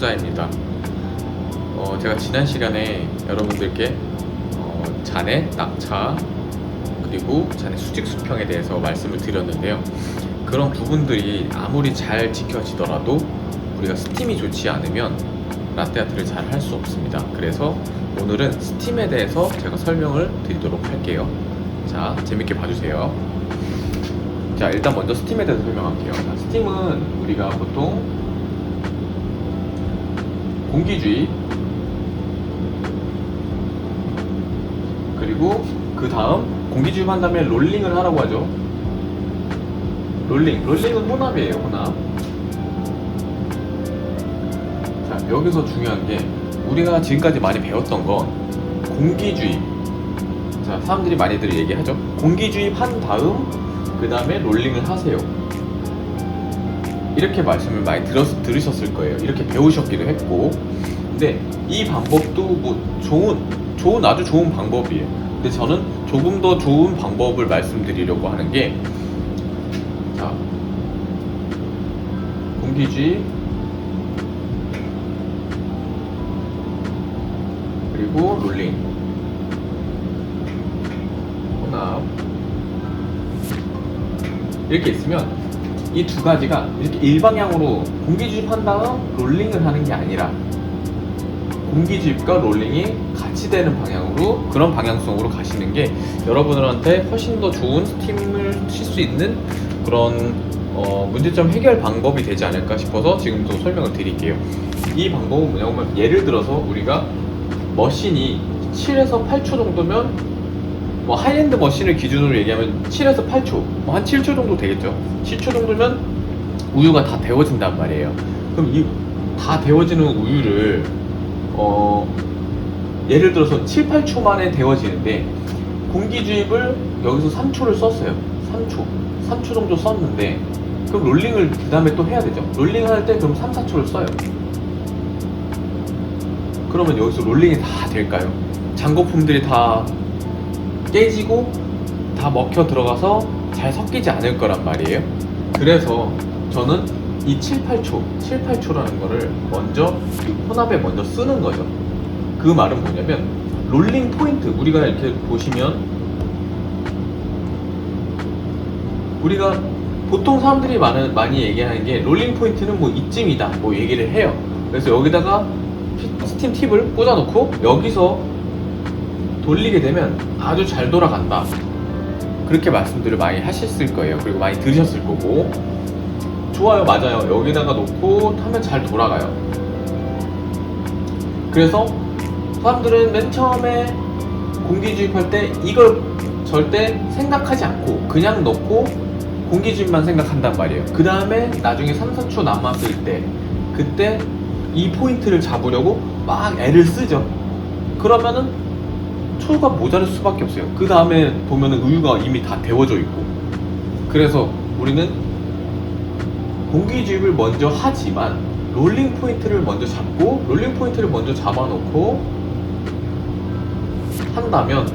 투자입니다. 제가 지난 시간에 여러분들께 잔해 낙차 그리고 잔해 수직 수평에 대해서 말씀을 드렸는데요. 그런 부분들이 아무리 잘 지켜지더라도 우리가 스팀이 좋지 않으면 라떼아트를 잘 할 수 없습니다. 그래서 오늘은 스팀에 대해서 제가 설명을 드리도록 할게요. 자, 재밌게 봐주세요. 자, 일단 먼저 스팀에 대해서 설명할게요. 자, 스팀은 우리가 보통 공기주의 그리고 그 다음 공기주의 한 다음에 롤링을 하라고 하죠. 롤링은 혼합이에요. 혼합. 자, 여기서 중요한 게 우리가 지금까지 많이 배웠던 건 공기주의. 자, 사람들이 많이들 얘기하죠. 공기주의 한 다음 그 다음에 롤링을 하세요. 이렇게 말씀을 많이 들으셨을 거예요. 이렇게 배우셨기도 했고. 근데 이 방법도 뭐 아주 좋은 방법이에요. 근데 저는 조금 더 좋은 방법을 말씀드리려고 하는 게, 자, 공기주의 그리고 롤링, 혼합 이렇게 있으면 이 두 가지가 이렇게 일방향으로 공기주입한 다음 롤링을 하는 게 아니라 공기주입과 롤링이 같이 되는 방향으로, 그런 방향성으로 가시는 게 여러분들한테 훨씬 더 좋은 스팀을 칠 수 있는 그런 문제점 해결 방법이 되지 않을까 싶어서 지금도 설명을 드릴게요. 이 방법은 뭐냐면, 예를 들어서 우리가 머신이 7에서 8초 정도면, 뭐 하이엔드 머신을 기준으로 얘기하면 7에서 8초, 뭐 한 7초 정도 되겠죠. 7초 정도면 우유가 다 데워진단 말이에요. 그럼 이 다 데워지는 우유를 예를 들어서 7, 8초 만에 데워지는데 공기주입을 여기서 3초를 썼어요. 3초 정도 썼는데, 그럼 롤링을 그 다음에 또 해야 되죠. 롤링 할 때 그럼 3, 4초를 써요. 그러면 여기서 롤링이 다 될까요? 잔거품들이 다 깨지고 다 먹혀 들어가서 잘 섞이지 않을 거란 말이에요. 그래서 저는 이 7, 8초라는 거를 먼저 혼합에 먼저 쓰는 거죠. 그 말은 뭐냐면, 롤링 포인트, 우리가 이렇게 보시면 우리가 보통 사람들이 많이 얘기하는 게 롤링 포인트는 뭐 이쯤이다 뭐 얘기를 해요. 그래서 여기다가 스팀 팁을 꽂아놓고 여기서 돌리게 되면 아주 잘 돌아간다, 그렇게 말씀들을 많이 하셨을 거예요. 그리고 많이 들으셨을 거고. 좋아요, 맞아요. 여기다가 놓고 하면 잘 돌아가요. 그래서 사람들은 맨 처음에 공기주입할 때 이걸 절대 생각하지 않고 그냥 넣고 공기주입만 생각한단 말이에요. 그 다음에 나중에 3, 4초 남았을 때 그때 이 포인트를 잡으려고 막 애를 쓰죠. 그러면은 초가 모자랄 수밖에 없어요. 그 다음에 보면은 우유가 이미 다 데워져 있고. 그래서 우리는 공기주입을 먼저 하지만 롤링 포인트를 먼저 잡고, 롤링 포인트를 먼저 잡아놓고 한다면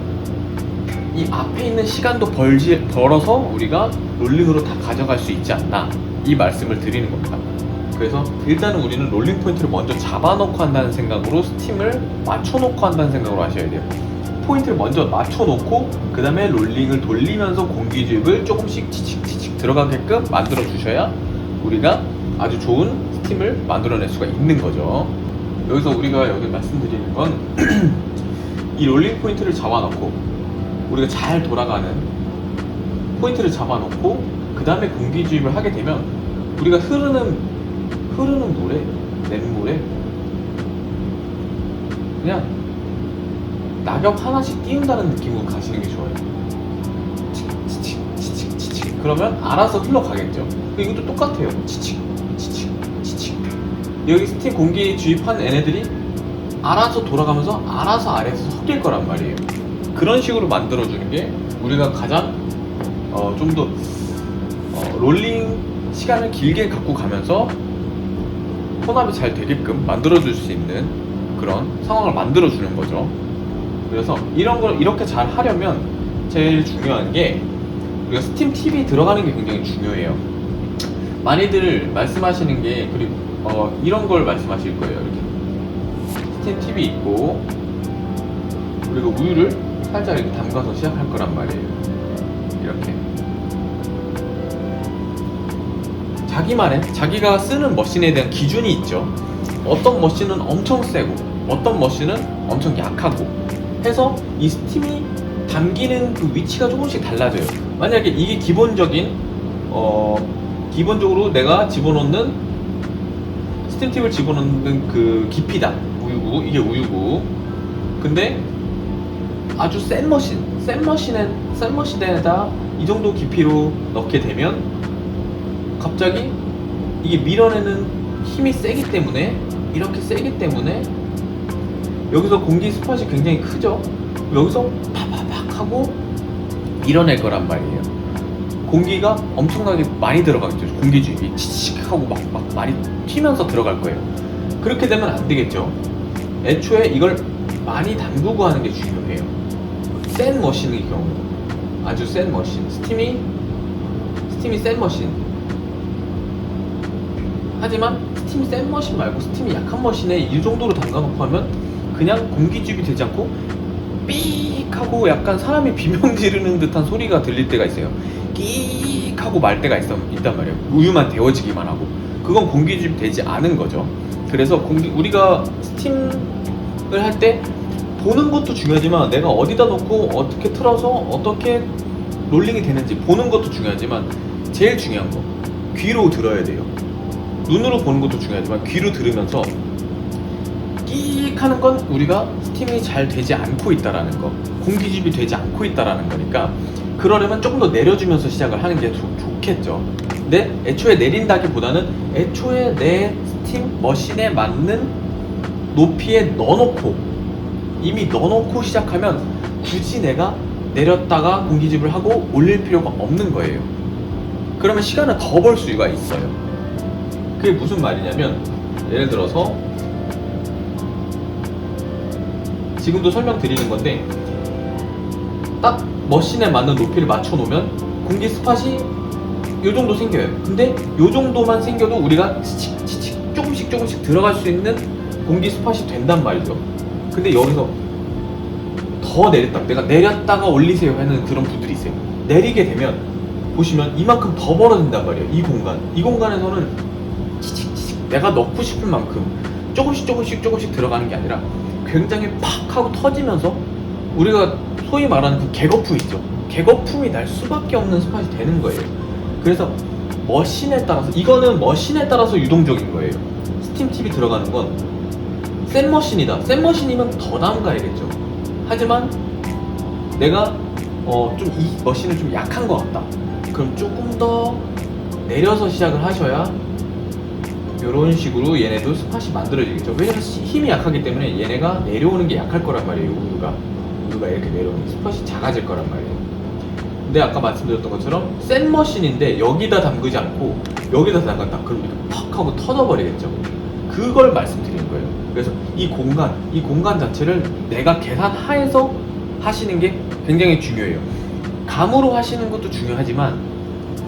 이 앞에 있는 시간도 벌어서 우리가 롤링으로 다 가져갈 수 있지 않나, 이 말씀을 드리는 겁니다. 그래서 일단은 우리는 롤링 포인트를 먼저 잡아놓고 한다는 생각으로, 스팀을 맞춰놓고 한다는 생각으로 하셔야 돼요. 포인트를 먼저 맞춰놓고 그 다음에 롤링을 돌리면서 공기주입을 조금씩 치칙 들어가게끔 만들어 주셔야 우리가 아주 좋은 스팀을 만들어낼 수가 있는 거죠. 여기서 우리가 여기 말씀드리는 건 이 롤링 포인트를 잡아놓고 우리가 잘 돌아가는 포인트를 잡아놓고 그 다음에 공기주입을 하게 되면 우리가 흐르는 물에, 냇물에 그냥 낙엽 하나씩 띄운다는 느낌으로 가시는 게 좋아요. 치칙 그러면 알아서 흘러가겠죠. 이것도 똑같아요. 치칙. 여기 스팀 공기 주입한 얘네들이 알아서 돌아가면서 알아서 아래에서 섞일 거란 말이에요. 그런 식으로 만들어주는 게 우리가 가장 좀 더 롤링 시간을 길게 갖고 가면서 혼합이 잘 되게끔 만들어줄 수 있는 그런 상황을 만들어주는 거죠. 그래서 이런 걸 이렇게 잘 하려면 제일 중요한 게 우리가 스팀 팁이 들어가는 게 굉장히 중요해요. 많이들 말씀하시는 게, 그리고 이런 걸 말씀하실 거예요. 이렇게 스팀 팁이 있고 그리고 우유를 살짝 이렇게 담가서 시작할 거란 말이에요. 이렇게 자기가 쓰는 머신에 대한 기준이 있죠. 어떤 머신은 엄청 세고 어떤 머신은 엄청 약하고 해서 이 스팀이 담기는 그 위치가 조금씩 달라져요. 만약에 이게 기본적으로 내가 집어넣는 스팀팁을 집어넣는 그 깊이다. 우유구, 이게 우유구. 근데 아주 센 머신에다 이 정도 깊이로 넣게 되면 갑자기 이게 밀어내는 힘이 세기 때문에 이렇게 세기 때문에 여기서 공기 스팟이 굉장히 크죠. 여기서 팍팍팍 하고 밀어낼 거란 말이에요. 공기가 엄청나게 많이 들어가겠죠. 공기 주입이 치칙 하고 막 많이 튀면서 들어갈 거예요. 그렇게 되면 안 되겠죠. 애초에 이걸 많이 담그고 하는 게 중요해요. 센 머신의 경우, 아주 센 머신, 스팀이 센 머신. 하지만 스팀이 센 머신 말고 스팀이 약한 머신에 이 정도로 담가놓고 하면 그냥 공기 주입이 되지 않고 삑 하고 약간 사람이 비명 지르는 듯한 소리가 들릴 때가 있어요. 끽 하고 말 때가 있단 말이에요. 우유만 데워지기만 하고. 그건 공기 주입 되지 않은 거죠. 그래서 우리가 스팀을 할 때 보는 것도 중요하지만 내가 어디다 놓고 어떻게 틀어서 어떻게 롤링이 되는지 보는 것도 중요하지만 제일 중요한 거 귀로 들어야 돼요. 눈으로 보는 것도 중요하지만 귀로 들으면서 끽 하는 건 우리가 스팀이 잘 되지 않고 있다라는 거, 공기주입이 되지 않고 있다라는 거니까 그러려면 조금 더 내려주면서 시작을 하는 게 좋겠죠. 근데 애초에 내린다기보다는 애초에 내 스팀 머신에 맞는 높이에 이미 넣어놓고 시작하면 굳이 내가 내렸다가 공기주입을 하고 올릴 필요가 없는 거예요. 그러면 시간을 더 벌 수가 있어요. 그게 무슨 말이냐면 예를 들어서 지금도 설명드리는 건데 딱 머신에 맞는 높이를 맞춰 놓으면 공기 스팟이 요 정도 생겨요. 근데 요 정도만 생겨도 우리가 치칙 조금씩 들어갈 수 있는 공기 스팟이 된단 말이죠. 근데 여기서 더 내가 내렸다가 올리세요 하는 그런 분들이 있어요. 내리게 되면 보시면 이만큼 더 벌어진단 말이에요. 이 공간에서는 치칙 내가 넣고 싶은 만큼 조금씩 들어가는 게 아니라 굉장히 팍 하고 터지면서 우리가 소위 말하는 그 개거품 있죠. 개거품이 날 수밖에 없는 스팟이 되는 거예요. 그래서 머신에 따라서 이거는 머신에 따라서 유동적인 거예요. 스팀 팁이 들어가는 건 센 머신이다. 센 머신이면 더 담가야겠죠. 하지만 내가 좀 이 머신은 좀 약한 것 같다. 그럼 조금 더 내려서 시작을 하셔야 이런 식으로 얘네도 스팟이 만들어지겠죠. 왜냐면 힘이 약하기 때문에 얘네가 내려오는 게 약할 거란 말이에요. 우유가 이렇게 내려오는 스팟이 작아질 거란 말이에요. 근데 아까 말씀드렸던 것처럼 센 머신인데 여기다 담그지 않고 여기다 담갔다. 그럼 이렇게 팍 하고 터져버리겠죠. 그걸 말씀드리는 거예요. 그래서 이 공간 자체를 내가 계산하에서 하시는 게 굉장히 중요해요. 감으로 하시는 것도 중요하지만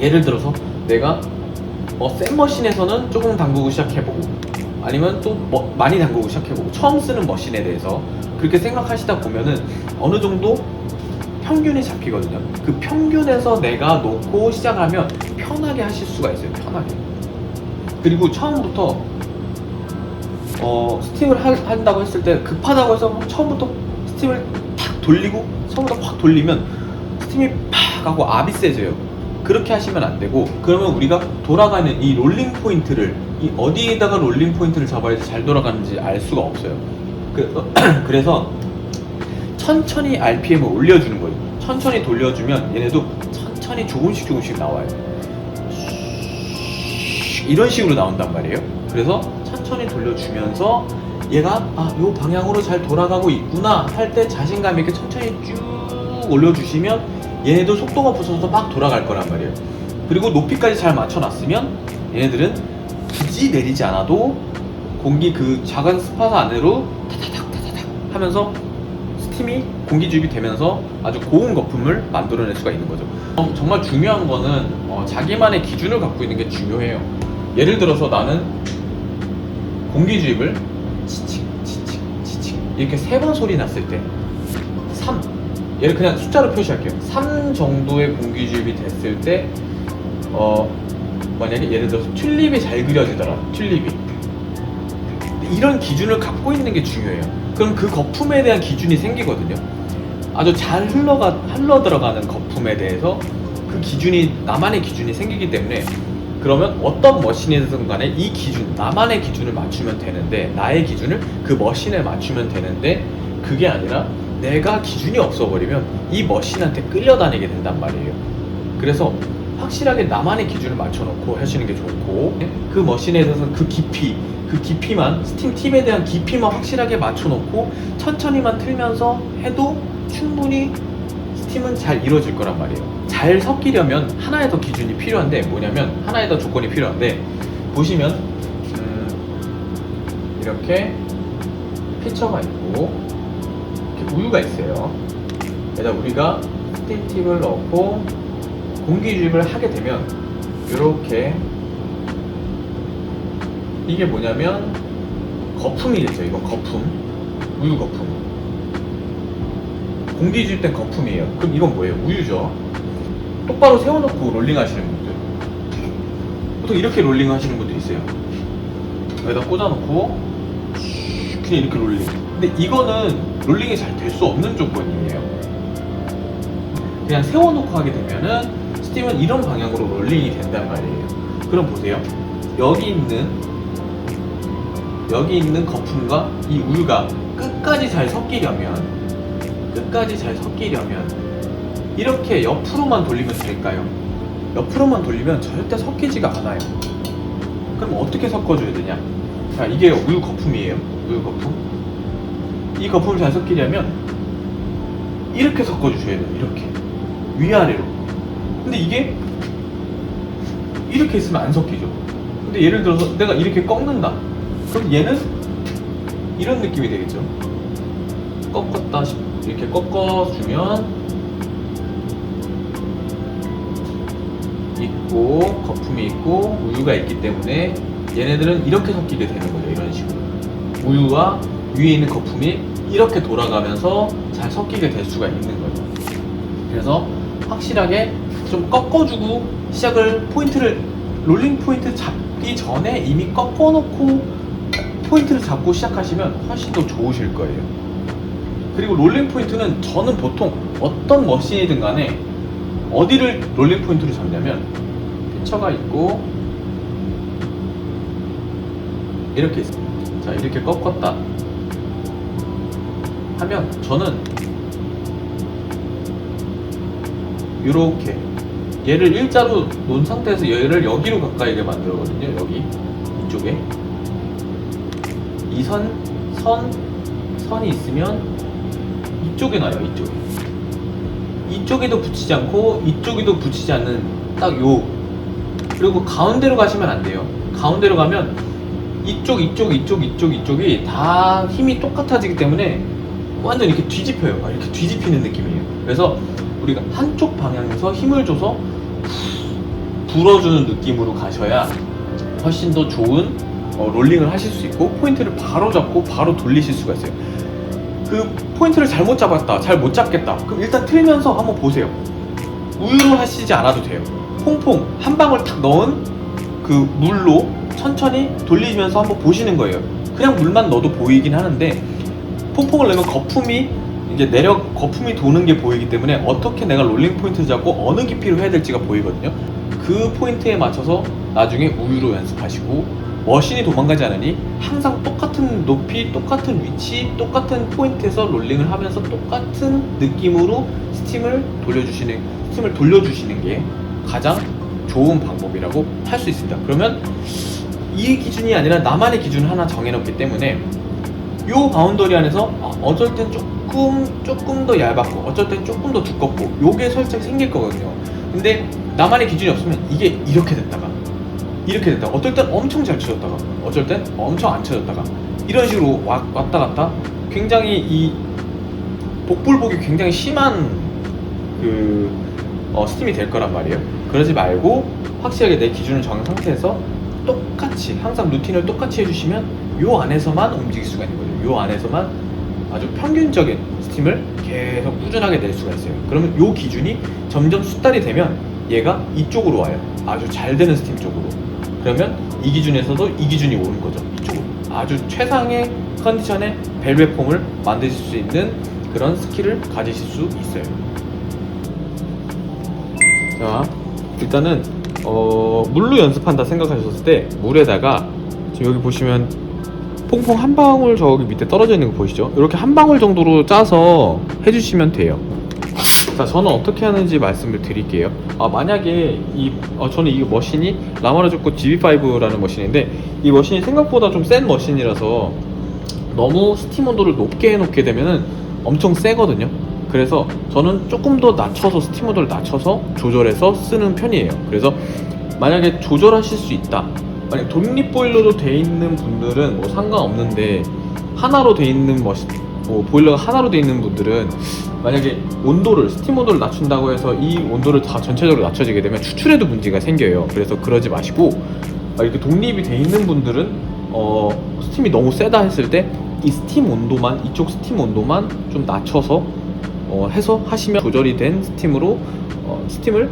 예를 들어서 내가 센 머신에서는 조금 담그고 시작해보고 아니면 또 많이 담그고 시작해보고 처음 쓰는 머신에 대해서 그렇게 생각하시다 보면은 어느 정도 평균이 잡히거든요. 그 평균에서 내가 놓고 시작하면 편하게 하실 수가 있어요. 편하게. 그리고 처음부터 스팀을 한다고 했을 때 급하다고 해서 처음부터 스팀을 탁 돌리고 처음부터 확 돌리면 스팀이 팍 하고 압이 세져요. 그렇게 하시면 안 되고 그러면 우리가 돌아가는 이 롤링 포인트를 어디에다가 롤링 포인트를 잡아야지 잘 돌아가는지 알 수가 없어요. 그래서 천천히 RPM을 올려주는 거예요. 천천히 돌려주면 얘네도 천천히 조금씩 나와요. 이런 식으로 나온단 말이에요. 그래서 천천히 돌려주면서 얘가 요 방향으로 잘 돌아가고 있구나 할 때 자신감 있게 천천히 쭉 올려주시면 얘네도 속도가 붙어서 막 돌아갈 거란 말이에요. 그리고 높이까지 잘 맞춰놨으면 얘네들은 굳이 내리지 않아도 공기 그 작은 스팟 안으로 타타닥 하면서 스팀이 공기 주입이 되면서 아주 고운 거품을 만들어낼 수가 있는 거죠. 정말 중요한 거는 자기만의 기준을 갖고 있는 게 중요해요. 예를 들어서 나는 공기 주입을 치칙 치칙 치칙 이렇게 3번 소리 났을 때 3, 얘를 그냥 숫자로 표시할게요. 3 정도의 공기 주입이 됐을 때 만약에 예를 들어서 튤립이 잘 그려지더라. 튤립이 이런 기준을 갖고 있는 게 중요해요. 그럼 그 거품에 대한 기준이 생기거든요. 아주 잘 흘러 들어가는 거품에 대해서 그 기준이, 나만의 기준이 생기기 때문에, 그러면 어떤 머신이든 간에 이 기준, 나만의 기준을 맞추면 되는데, 나의 기준을 그 머신에 맞추면 되는데, 그게 아니라 내가 기준이 없어버리면 이 머신한테 끌려다니게 된단 말이에요. 그래서 확실하게 나만의 기준을 맞춰놓고 하시는 게 좋고, 그 머신에 대해서는 그 깊이만, 스팀 팁에 대한 깊이만 확실하게 맞춰놓고 천천히만 틀면서 해도 충분히 스팀은 잘 이루어질 거란 말이에요. 잘 섞이려면 하나의 더 기준이 필요한데, 뭐냐면 하나의 더 조건이 필요한데, 보시면 이렇게 피처가 있고 이렇게 우유가 있어요. 그래서 우리가 스팀 팁을 넣고 공기 주입을 하게 되면 이렇게, 이게 뭐냐면 거품이겠죠. 이건 거품, 우유 거품. 공기 주입된 거품이에요. 그럼 이건 뭐예요? 우유죠. 똑바로 세워놓고 롤링 하시는 분들, 보통 이렇게 롤링 하시는 분들 있어요. 여기다 꽂아놓고 그냥 이렇게 롤링. 근데 이거는 롤링이 잘 될 수 없는 조건이에요. 그냥 세워놓고 하게 되면은 스팀은 이런 방향으로 롤링이 된단 말이에요. 그럼 보세요. 여기 있는 거품과 이 우유가 끝까지 잘 섞이려면 이렇게 옆으로만 돌리면 될까요? 옆으로만 돌리면 절대 섞이지가 않아요. 그럼 어떻게 섞어줘야 되냐? 자, 이게 우유 거품이에요. 우유 거품. 이 거품을 잘 섞이려면 이렇게 섞어주셔야 돼요. 이렇게 위아래로. 근데 이게 이렇게 있으면 안 섞이죠. 근데 예를 들어서 내가 이렇게 꺾는다. 그럼 얘는 이런 느낌이 되겠죠. 꺾었다, 이렇게 꺾어주면 있고, 거품이 있고, 우유가 있기 때문에 얘네들은 이렇게 섞이게 되는 거죠. 이런 식으로 우유와 위에 있는 거품이 이렇게 돌아가면서 잘 섞이게 될 수가 있는 거죠. 그래서 확실하게 좀 꺾어주고 포인트를, 롤링 포인트 잡기 전에 이미 꺾어놓고 포인트를 잡고 시작하시면 훨씬 더 좋으실 거예요. 그리고 롤링 포인트는 저는 보통 어떤 머신이든 간에 어디를 롤링 포인트로 잡냐면, 피처가 있고 이렇게 있어요. 자, 이렇게 꺾었다 하면 저는 이렇게 얘를 일자로 놓은 상태에서 얘를 여기로 가까이게 만들거든요. 여기 이쪽에 이 선이 있으면 이쪽에 놔요. 이쪽에도 붙이지 않고 이쪽에도 붙이지 않는 딱 요. 그리고 가운데로 가시면 안 돼요. 가운데로 가면 이쪽이 다 힘이 똑같아지기 때문에 완전 이렇게 뒤집혀요. 이렇게 뒤집히는 느낌이에요. 그래서 우리가 한쪽 방향에서 힘을 줘서 불어주는 느낌으로 가셔야 훨씬 더 좋은 롤링을 하실 수 있고, 포인트를 바로 잡고 바로 돌리실 수가 있어요. 그 포인트를 잘못 잡았다, 잘 못 잡겠다, 그럼 일단 틀면서 한번 보세요. 우유로 하시지 않아도 돼요. 퐁퐁 한 방울 탁 넣은 그 물로 천천히 돌리면서 한번 보시는 거예요. 그냥 물만 넣어도 보이긴 하는데, 퐁퐁을 넣으면 거품이 도는 게 보이기 때문에 어떻게 내가 롤링 포인트를 잡고 어느 깊이로 해야 될지가 보이거든요. 그 포인트에 맞춰서 나중에 우유로 연습하시고, 머신이 도망가지 않으니 항상 똑같은 높이, 똑같은 위치, 똑같은 포인트에서 롤링을 하면서 똑같은 느낌으로 스팀을 돌려주시는 게 가장 좋은 방법이라고 할 수 있습니다. 그러면 이 기준이 아니라 나만의 기준을 하나 정해놓기 때문에 이 바운더리 안에서 어쩔 땐 조금 더 얇았고 어쩔 땐 조금 더 두껍고 요게 살짝 생길 거거든요. 근데 나만의 기준이 없으면 이게 이렇게 됐다가 어떨 땐 엄청 잘 쳐졌다가 어쩔 땐 엄청 안 쳐졌다가 이런 식으로 왔다 갔다, 굉장히 이 복불복이 굉장히 심한 스팀이 될 거란 말이에요. 그러지 말고 확실하게 내 기준을 정한 상태에서 똑같이 항상 루틴을 똑같이 해주시면 요 안에서만 움직일 수가 있는 거죠. 요 안에서만 아주 평균적인 스팀을 계속 꾸준하게 낼 수가 있어요. 그러면 요 기준이 점점 숙달이 되면 얘가 이쪽으로 와요. 아주 잘 되는 스팀 쪽으로. 그러면 이 기준에서도 이 기준이 오는 거죠. 이쪽으로. 아주 최상의 컨디션의 벨벳 폼을 만드실 수 있는 그런 스킬을 가지실 수 있어요. 자, 일단은 물로 연습한다 생각하셨을 때 물에다가 지금 여기 보시면 퐁퐁 한 방울 저기 밑에 떨어져 있는 거 보이시죠? 이렇게 한 방울 정도로 짜서 해주시면 돼요. 자, 저는 어떻게 하는지 말씀을 드릴게요. 만약에 저는 이 머신이 라마르조코 GB5라는 머신인데, 이 머신이 생각보다 좀 센 머신이라서 너무 스팀 온도를 높게 해놓게 되면은 엄청 세거든요. 그래서 저는 조금 더 낮춰서 스팀 온도를 낮춰서 조절해서 쓰는 편이에요. 그래서 만약에 조절하실 수 있다, 만약 독립 보일러로 돼 있는 분들은 뭐 상관없는데, 하나로 돼 있는 보일러가 하나로 돼 있는 분들은 만약에 온도를, 스팀 온도를 낮춘다고 해서 이 온도를 다 전체적으로 낮춰지게 되면 추출에도 문제가 생겨요. 그래서 그러지 마시고, 이렇게 독립이 돼 있는 분들은 스팀이 너무 세다 했을 때 이 스팀 온도만, 이쪽 스팀 온도만 좀 낮춰서 해서 하시면 조절이 된 스팀으로 스팀을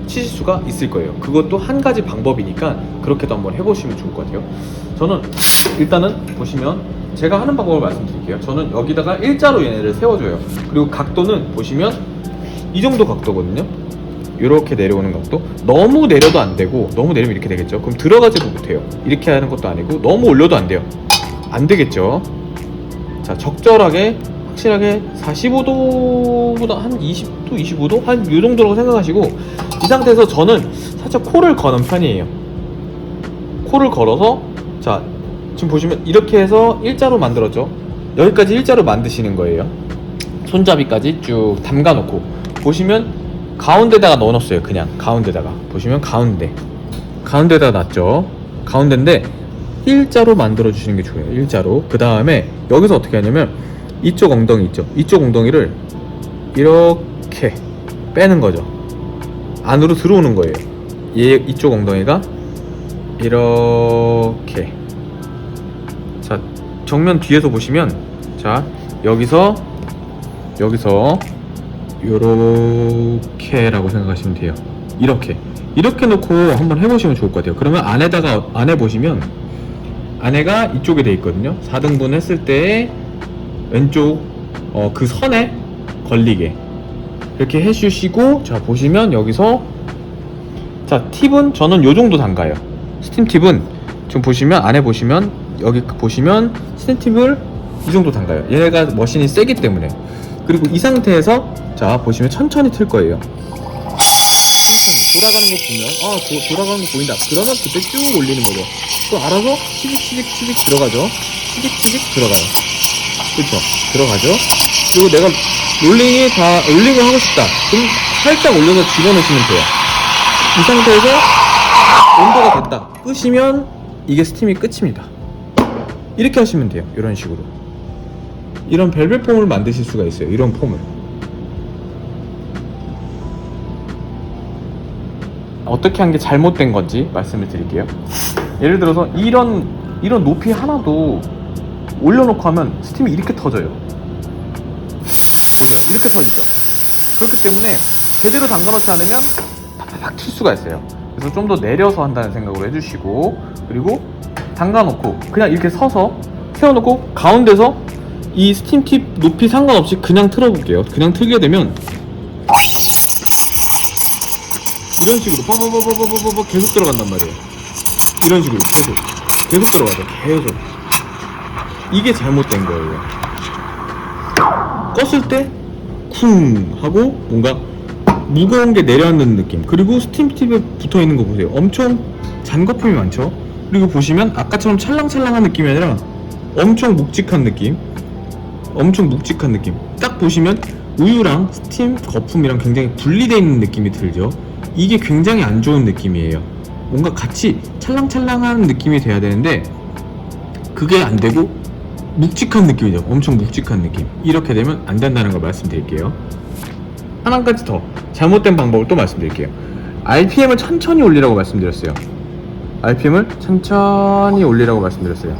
치실 수가 있을 거예요. 그것도 한 가지 방법이니까 그렇게도 한번 해보시면 좋을 것 같아요. 저는 일단은 보시면 제가 하는 방법을 말씀드릴게요. 저는 여기다가 일자로 얘네를 세워줘요. 그리고 각도는 보시면 이 정도 각도거든요. 이렇게 내려오는 각도. 너무 내려도 안 되고, 너무 내리면 이렇게 되겠죠. 그럼 들어가지도 못해요. 이렇게 하는 것도 아니고 너무 올려도 안 돼요. 안 되겠죠. 자, 적절하게 확실하게 45도보다 한 20도, 25도? 한 이 정도라고 생각하시고, 이 상태에서 저는 살짝 코를 거는 편이에요. 코를 걸어서, 자, 지금 보시면 이렇게 해서 일자로 만들었죠. 여기까지 일자로 만드시는 거예요. 손잡이까지 쭉 담가 놓고, 보시면 가운데다가 넣어놨어요. 그냥 가운데다가 보시면 가운데다가 놨죠. 가운데인데 일자로 만들어 주시는 게 좋아요. 일자로. 그 다음에 여기서 어떻게 하냐면 이쪽 엉덩이 있죠. 이쪽 엉덩이를 이렇게 빼는 거죠. 안으로 들어오는 거예요. 이쪽 엉덩이가 이렇게. 자, 정면 뒤에서 보시면, 자, 여기서 요렇게라고 생각하시면 돼요. 이렇게 놓고 한번 해보시면 좋을 것 같아요. 그러면 안에 보시면 안에가 이쪽에 돼 있거든요. 4등분 했을 때 왼쪽 그 선에 걸리게 이렇게 해주시고, 자, 보시면 여기서, 자, 팁은 저는 요 정도 담가요. 스팀 팁은 지금 보시면 안에 보시면 여기 보시면 스팀 팁을 이 정도 담가요. 얘가 머신이 세기 때문에. 그리고 이 상태에서, 자, 보시면 천천히 틀 거예요. 돌아가는 거 보면, 돌아가는 거 보인다. 그러면 그때 쭉 올리는 거죠. 또 알아서 치직 들어가죠. 치직 들어가요. 그렇죠? 들어가죠. 그리고 내가 롤링을 하고 싶다. 그럼 살짝 올려서 집어넣으시면 돼요. 이 상태에서 온도가 됐다. 끄시면 이게 스팀이 끝입니다. 이렇게 하시면 돼요. 이런 식으로. 이런 벨벳 폼을 만드실 수가 있어요. 이런 폼을. 어떻게 한 게 잘못된 건지 말씀을 드릴게요. 예를 들어서 이런 높이 하나도 올려놓고 하면 스팀이 이렇게 터져요. 보세요. 이렇게 터지죠. 그렇기 때문에 제대로 담가놓지 않으면 팍팍 칠 수가 있어요. 그래서 좀 더 내려서 한다는 생각으로 해주시고, 그리고 담가놓고 그냥 이렇게 서서 세워놓고 가운데서 이 스팀 팁 높이 상관없이 그냥 틀어볼게요. 그냥 틀게 되면 이런 식으로 뻐뻐뻐뻐뻐뻐 계속 들어간단 말이에요. 이런 식으로 계속 들어가죠. 계속. 이게 잘못된 거예요. 껐을 때 쿵 하고 뭔가 무거운 게 내려앉는 느낌. 그리고 스팀 팁에 붙어 있는 거 보세요. 엄청 잔거품이 많죠. 그리고 보시면 아까처럼 찰랑찰랑한 느낌이 아니라 엄청 묵직한 느낌. 딱 보시면 우유랑 스팀 거품이랑 굉장히 분리되어 있는 느낌이 들죠. 이게 굉장히 안 좋은 느낌이에요. 뭔가 같이 찰랑찰랑한 느낌이 돼야 되는데 그게 안 되고 묵직한 느낌이죠. 엄청 묵직한 느낌. 이렇게 되면 안 된다는 걸 말씀드릴게요. 한 가지 더 잘못된 방법을 또 말씀드릴게요. RPM을 천천히 올리라고 말씀드렸어요. RPM을 천천히 올리라고 말씀드렸어요.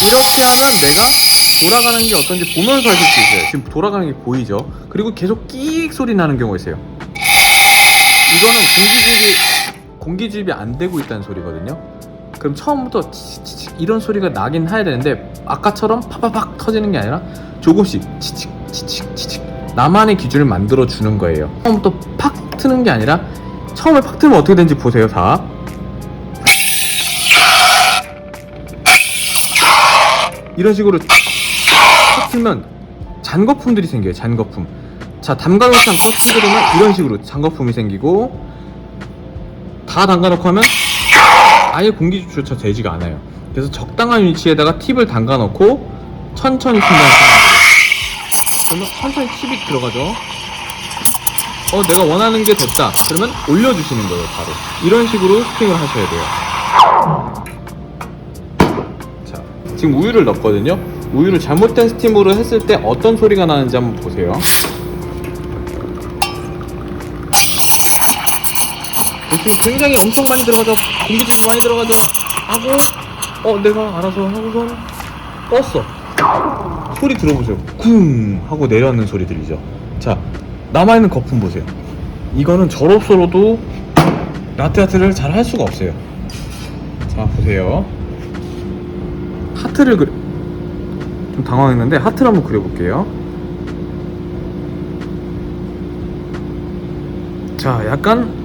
이렇게 하면 내가 돌아가는 게 어떤지 보면서 하실 수 있어요. 지금 돌아가는 게 보이죠? 그리고 계속 끼익 소리 나는 경우가 있어요. 이거는 공기주입이 안 되고 있다는 소리거든요. 그럼 처음부터 치칙 이런 소리가 나긴 해야 되는데 아까처럼 파파팍 터지는 게 아니라 조금씩 치칙 나만의 기준을 만들어 주는 거예요. 처음부터 팍 트는 게 아니라 처음에 팍 트면 어떻게 되는지 보세요. 다 이런 식으로 팍 틀면 잔거품들이 생겨요. 잔거품. 자, 담가놓지 않고 팍 그러면 이런 식으로 잔거품이 생기고, 다 담가놓고 하면 아예 공기조차 되지가 않아요. 그래서 적당한 위치에다가 팁을 담가놓고 천천히 틴다는 생각이에요. 그러면 천천히 팁이 들어가죠. 내가 원하는 게 됐다. 그러면 올려주시는 거예요. 바로 이런 식으로 스팅을 하셔야 돼요. 자, 지금 우유를 넣었거든요. 우유를 잘못된 스팀으로 했을 때 어떤 소리가 나는지 한번 보세요. 지금 굉장히 엄청 많이 들어가죠. 공기질이 많이 들어가죠. 하고 내가 알아서 하고선 껐어. 소리 들어보세요. 쿵 하고 내려앉는 소리 들리죠. 자, 남아있는 거품 보세요. 이거는 저로서로도 라떼아트를 잘 할 수가 없어요. 자, 보세요. 하트를 좀 당황했는데 하트를 한번 그려볼게요. 자, 약간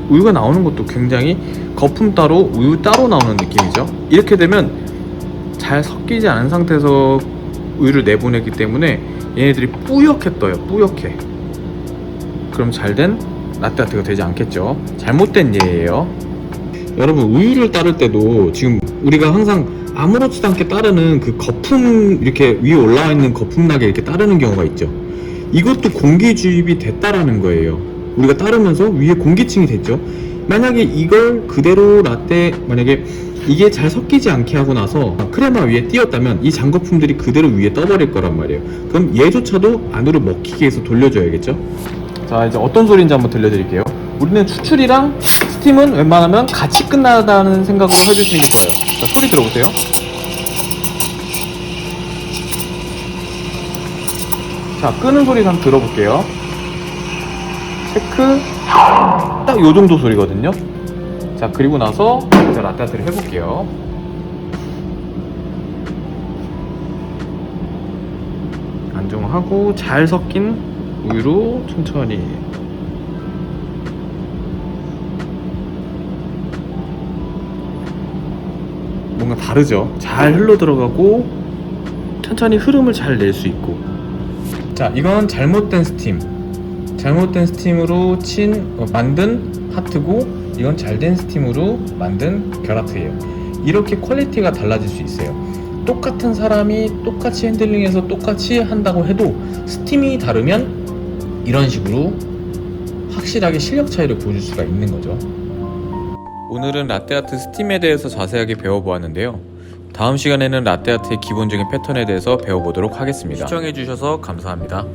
우유가 나오는 것도 굉장히 거품 따로 우유 따로 나오는 느낌이죠. 이렇게 되면 잘 섞이지 않은 상태에서 우유를 내보내기 때문에 얘네들이 뿌옇게 떠요. 뿌옇게. 그럼 잘된 라떼아트가 되지 않겠죠. 잘못된 예예요. 여러분, 우유를 따를 때도 지금 우리가 항상 아무렇지도 않게 따르는 그 거품, 이렇게 위에 올라와 있는 거품나게 이렇게 따르는 경우가 있죠. 이것도 공기 주입이 됐다라는 거예요. 우리가 따르면서 위에 공기층이 됐죠. 만약에 이걸 그대로 만약에 이게 잘 섞이지 않게 하고 나서 크레마 위에 띄었다면 이 잔거품들이 그대로 위에 떠버릴 거란 말이에요. 그럼 얘조차도 안으로 먹히게 해서 돌려줘야겠죠. 자, 이제 어떤 소리인지 한번 들려드릴게요. 우리는 추출이랑 스팀은 웬만하면 같이 끝나다는 생각으로 해주시는 게 좋아요. 자, 소리 들어보세요. 자, 끄는 소리 한번 들어볼게요. 체크. 딱 요 정도 소리거든요. 자, 그리고 나서 이제 라떼아트를 해볼게요. 안정하고 잘 섞인 우유로 천천히. 뭔가 다르죠? 잘 흘러 들어가고 천천히 흐름을 잘 낼 수 있고. 자, 이건 잘못된 스팀. 잘못된 스팀으로 만든 하트고, 이건 잘된 스팀으로 만든 결하트예요. 이렇게 퀄리티가 달라질 수 있어요. 똑같은 사람이 똑같이 핸들링해서 똑같이 한다고 해도 스팀이 다르면 이런 식으로 확실하게 실력 차이를 보여줄 수가 있는 거죠. 오늘은 라떼아트 스팀에 대해서 자세하게 배워보았는데요. 다음 시간에는 라떼아트의 기본적인 패턴에 대해서 배워보도록 하겠습니다. 시청해주셔서 감사합니다.